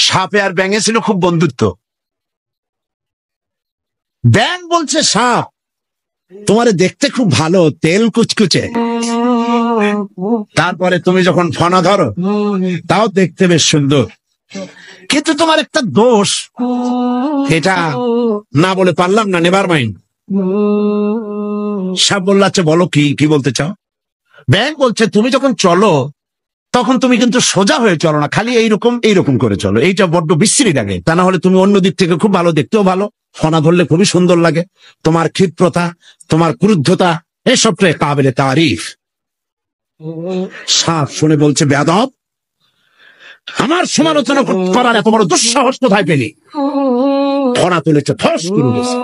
সাপে আর ব্যাঙে ছিল খুব বন্ধুত্ব। ব্যাঙ বলছে সাপ, তোমারে দেখতে খুব ভালো, তেল কুচকুচে, তারপরে তুমি যখন ফনা ধরো তাও দেখতে বেশ সুন্দর, কিন্তু তোমার একটা দোষ, এটা না বলে পারলাম না, নেভার মাইন্ড। সাপ বলল আচ্ছা বলো, কি বলতে চাও? ব্যাঙ বলছে তুমি যখন চলো তখন তুমি কিন্তু সোজা হয়ে চলো না, খালি এইরকম করে চলো, এইটা বড্ড বিশ্রী লাগে। তা না হলে তুমি অন্য দিক থেকে খুব ভালো, দেখতেও ভালো, ফনা ধরলে খুবই সুন্দর লাগে, তোমার ক্ষিপ্রতা, তোমার ক্রুদ্ধতা এসবটাই কাবিলে তারিফ। সাপ শুনে বলছে বেয়াদব, আমার সমালোচনা করার এত বড় দুঃসাহস কোথায় পেলি? ফনা তুলেছে, ফস করে গেছে।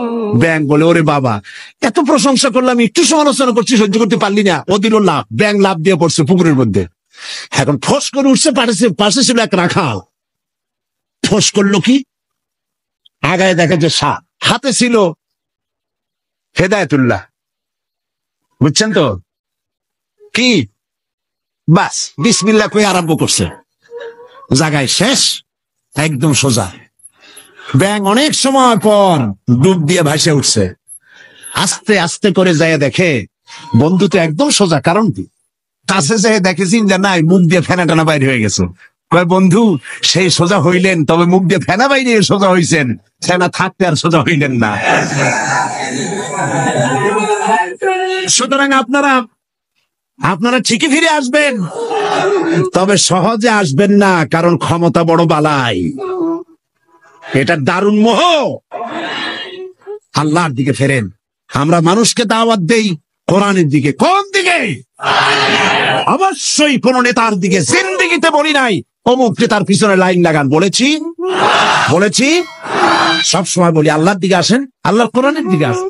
ব্যাঙ বলে ওরে বাবা, এত প্রশংসা করলাম, একটু সমালোচনা করছি, সহ্য করতে পারলি না? ওদিন ও লাভ, ব্যাঙ লাভ দিয়ে পড়ছে পুকুরের মধ্যে। এখন ফস করে উঠছে, পাশে ছিল এক রাখাল। ফস করলো কি, আগায় দেখে যে সাপ, হাতে ছিল হেদায়েতুল্লাহ, বুঝছেন তো কি? বাস বিসমিল্লাহ কই আরম্ভ করছে, জায়গায় শেষ, একদম সোজা। ব্যাঙ অনেক সময় পর ডুব দিয়ে ভাসে উঠছে, আস্তে আস্তে করে যায় দেখে বন্ধু তো একদম সোজা। কারণ কি? কাছে যেয়ে দেখেছি যে নাই, মুখ দিয়ে ফেনা টানা বাইরে হয়ে গেছে। কয় বন্ধু সেই সোজা হইলেন, তবে মুখ দিয়ে ফেনা বাইরে সোজা হইছেন, ফেনা থাকতে আর সোজা হইলেন না। সুতরাং আপনারা ঠিকই ফিরে আসবেন, তবে সহজে আসবেন না, কারণ ক্ষমতা বড় বালাই, এটা দারুণ মোহ। আল্লাহর দিকে ফেরেন। আমরা মানুষকে দাওয়াত দেই কোরআনের দিকে। কোন দিকে? অবশ্যই কোন নেতার দিকে। জিন্দেগিতে বলি নাই অমুক নেতার পিছনে লাইন লাগান, বলেছি? সবসময় বলি আল্লাহর দিকে আসেন, আল্লাহর কোরআনের দিকে আসেন।